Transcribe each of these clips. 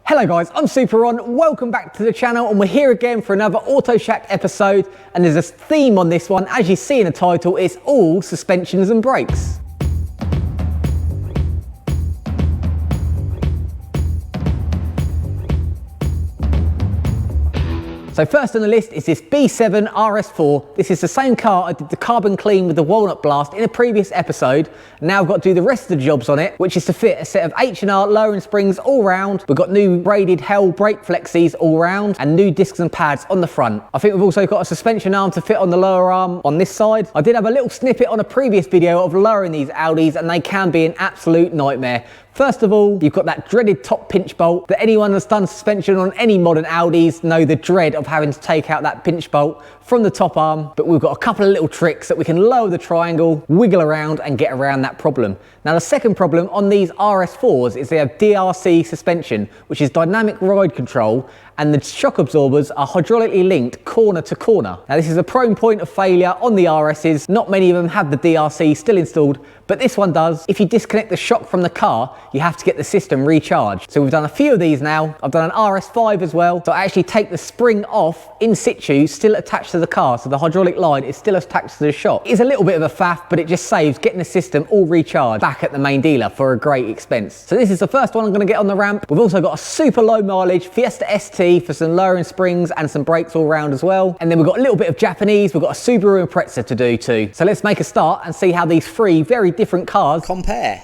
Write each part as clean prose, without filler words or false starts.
Hello guys, I'm Super Ron, welcome back to the channel and we're here again for another Auto Shack episode, and there's a theme on this one. As you see in the title, it's all suspensions and brakes. So first on the list is this B7 RS4. This is the same car I did the carbon clean with the walnut blast in a previous episode. Now I've got to do the rest of the jobs on it, which is to fit a set of H&R lowering springs all round. We've got new braided Hell brake flexes all round and new discs and pads on the front. I think we've also got a suspension arm to fit on the lower arm on this side. I did have a little snippet on a previous video of lowering these Audis and they can be an absolute nightmare. First of all, you've got that dreaded top pinch bolt that anyone that's done suspension on any modern Audis know the dread of having to take out that pinch bolt from the top arm. But we've got a couple of little tricks that we can lower the triangle, wiggle around and get around that problem. Now the second problem on these RS4s is they have DRC suspension, which is dynamic ride control, and the shock absorbers are hydraulically linked corner to corner. Now this is a prone point of failure on the RSs. Not many of them have the DRC still installed, but this one does. If you disconnect the shock from the car, you have to get the system recharged. So we've done a few of these now. I've done an RS5 as well. So I actually take the spring off in situ, still attached to the car. So the hydraulic line is still attached to the shock. It's a little bit of a faff, but it just saves getting the system all recharged back at the main dealer for a great expense. So this is the first one I'm gonna get on the ramp. We've also got a super low mileage Fiesta St for some lowering springs and some brakes all round as well. And then we've got a little bit of Japanese. We've got a Subaru Impreza to do too. So let's make a start and see how these three very different cars compare.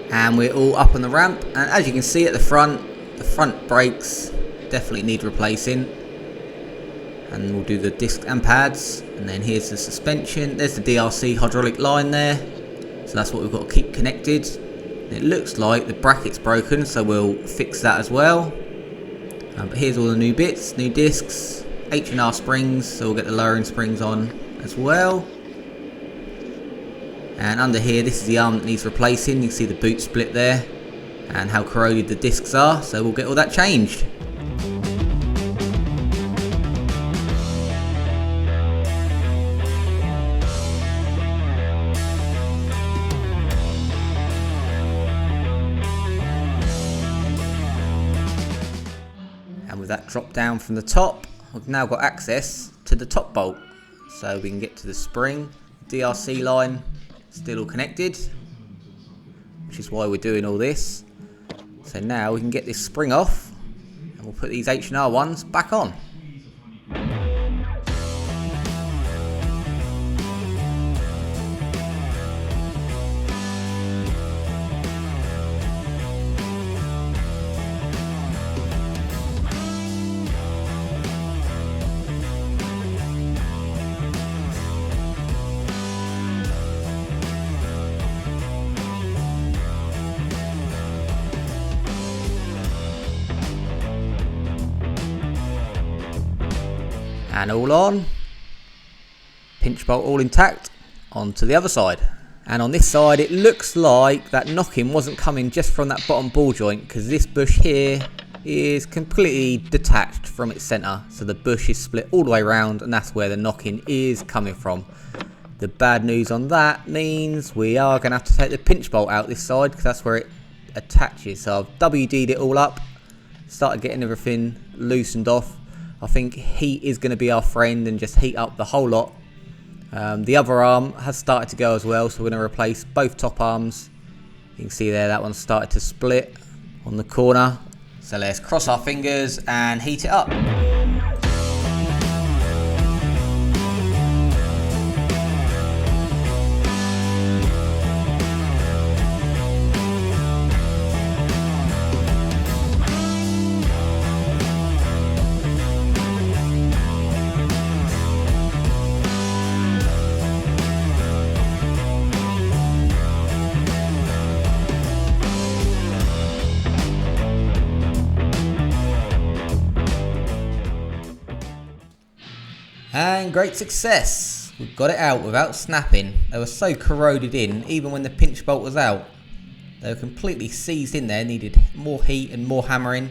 And we're all up on the ramp, and as you can see at the front brakes definitely need replacing. And we'll do the disc and pads, and then here's the suspension. There's the DRC hydraulic line there, so that's what we've got to keep connected. And it looks like the bracket's broken, so we'll fix that as well. But here's all the new bits, new discs, H&R springs, so we'll get the lowering springs on as well. And under here, this is the arm that needs replacing. You can see the boot split there and how corroded the discs are, so we'll get all that changed. And with that drop down from the top, we've now got access to the top bolt, so we can get to the spring. DRC line still all connected, which is why we're doing all this. So now we can get this spring off and we'll put these H&R ones back on. And all on, pinch bolt all intact, onto the other side. And on this side it looks like that knocking wasn't coming just from that bottom ball joint, because this bush here is completely detached from its centre, so the bush is split all the way around, and that's where the knocking is coming from. The bad news on that means we are going to have to take the pinch bolt out this side, because that's where it attaches. So I've WD'd it all up, started getting everything loosened off. I think heat is going to be our friend and just heat up the whole lot. The other arm has started to go as well, so we're going to replace both top arms. You can see there that one's started to split on the corner. So let's cross our fingers and heat it up. And great success, we've got it out without snapping. They were so corroded in, even when the pinch bolt was out. They were completely seized in there, needed more heat and more hammering,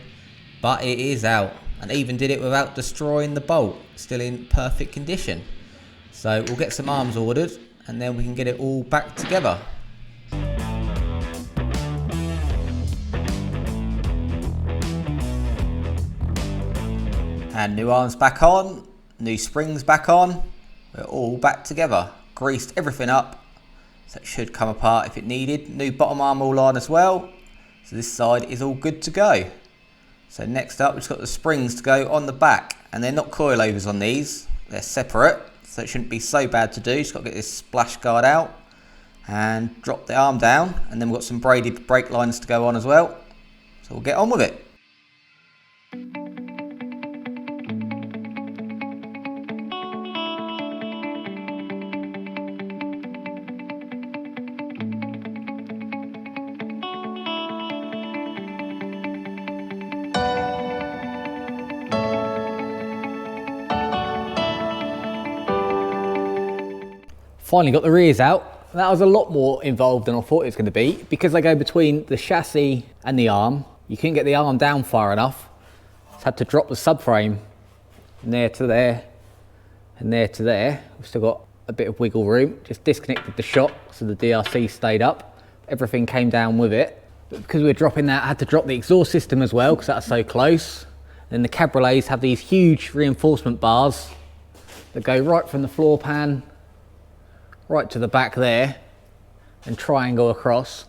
but it is out. And even did it without destroying the bolt, still in perfect condition. So we'll get some arms ordered and then we can get it all back together. And new arms back on, new springs back on. We're all back together. Greased everything up, so it should come apart if it needed. New bottom arm all on as well. So this side is all good to go. So next up, we've just got the springs to go on the back. And they're not coilovers on these, they're separate. So it shouldn't be so bad to do. Just got to get this splash guard out and drop the arm down. And then we've got some braided brake lines to go on as well. So we'll get on with it. Finally got the rears out. That was a lot more involved than I thought it was going to be because they go between the chassis and the arm. You couldn't get the arm down far enough. Just had to drop the subframe from there to there and there to there. We've still got a bit of wiggle room. Just disconnected the shock so the DRC stayed up. Everything came down with it. But because we were dropping that, I had to drop the exhaust system as well because that was so close. Then the cabriolets have these huge reinforcement bars that go right from the floor pan right to the back there and triangle across,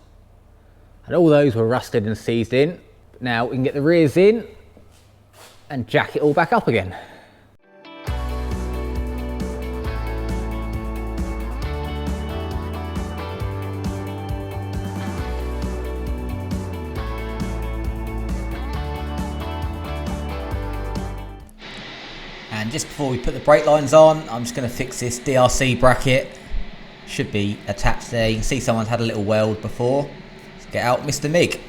and all those were rusted and seized in. But now we can get the rears in and jack it all back up again. And just before we put the brake lines on, I'm just going to fix this DRC bracket. Should be attached there. You can see someone's had a little weld before. Let's get out Mr. Mig.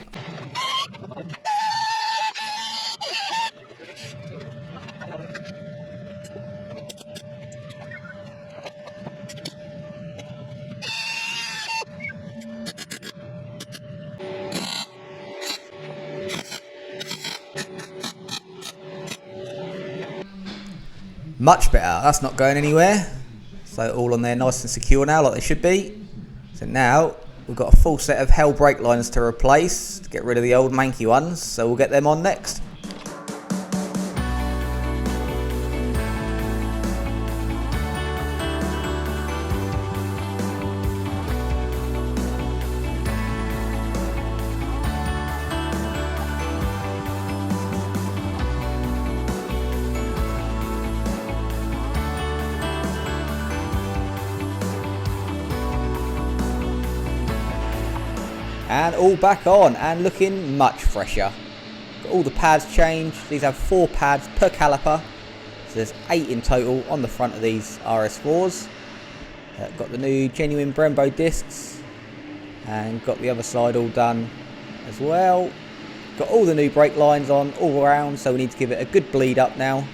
Much better. That's not going anywhere. So all on there nice and secure now, like they should be. So now we've got a full set of Hell brake lines to replace to get rid of the old manky ones. So we'll get them on next. And all back on and looking much fresher. Got all the pads changed. These have 4 pads per caliper. So there's 8 in total on the front of these RS4s. Got the new genuine Brembo discs. And got the other side all done as well. Got all the new brake lines on all around. So we need to give it a good bleed up now.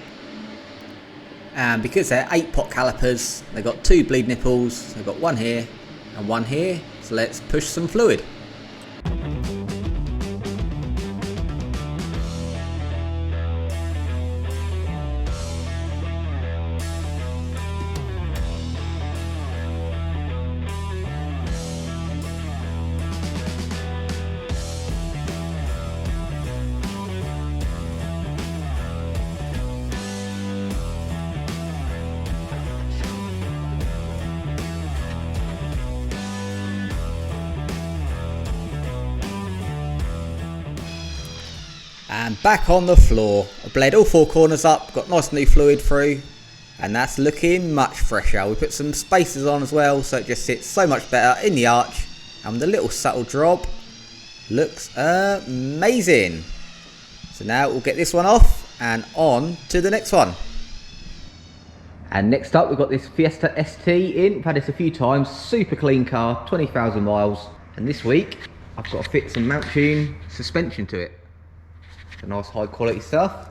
And because they're 8-pot calipers, they've got 2 bleed nipples. They've got one here and one here. So let's push some fluid. And back on the floor. I bled all 4 corners up, got nice new fluid through, and that's looking much fresher. We put some spacers on as well, so it just sits so much better in the arch, and with a little subtle drop, looks amazing. So now we'll get this one off and on to the next one. And next up we've got this Fiesta St in. We've had this a few times, super clean car, 20,000 miles, and this week I've got to fit some Mountune suspension to it. Some nice high quality stuff.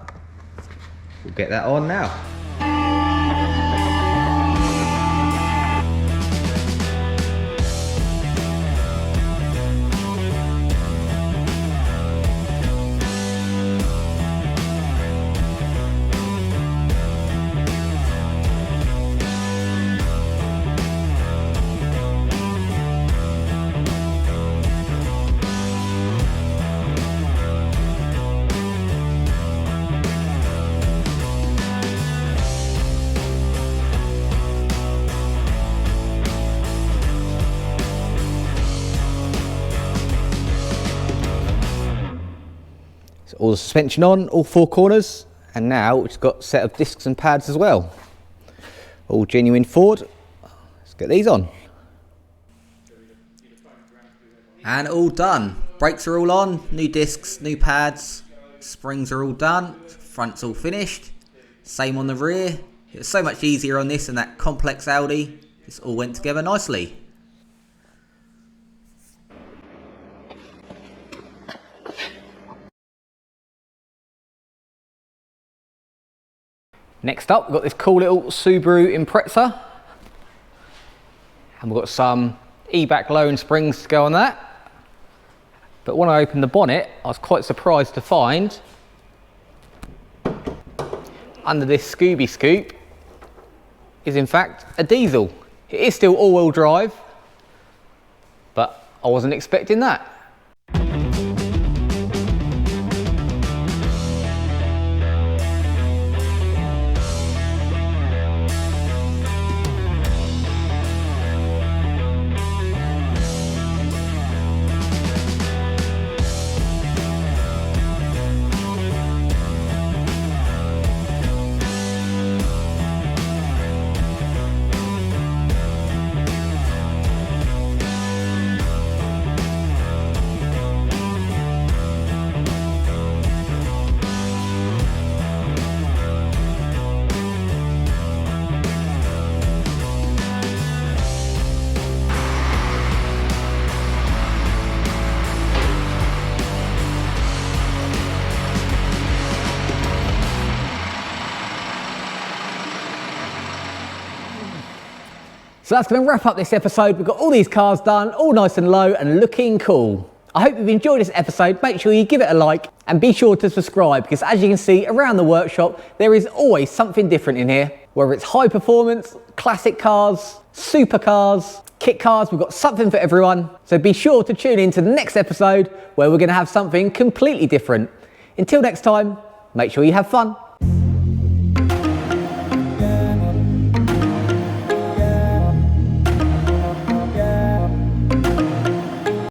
We'll get that on now. So all the suspension on, all four corners, and now it's got a set of discs and pads as well. All genuine Ford. Let's get these on. And all done. Brakes are all on, new discs, new pads, springs are all done, front's all finished. Same on the rear. It was so much easier on this than that complex Audi. This all went together nicely. Next up, we've got this cool little Subaru Impreza. And we've got some Eibach lowering springs to go on that. But when I opened the bonnet, I was quite surprised to find under this Scooby Scoop is in fact a diesel. It is still all-wheel drive, but I wasn't expecting that. So that's going to wrap up this episode. We've got all these cars done, all nice and low and looking cool. I hope you've enjoyed this episode. Make sure you give it a like and be sure to subscribe, because as you can see around the workshop, there is always something different in here. Whether it's high performance, classic cars, supercars, kit cars, we've got something for everyone. So be sure to tune in to the next episode where we're going to have something completely different. Until next time, make sure you have fun.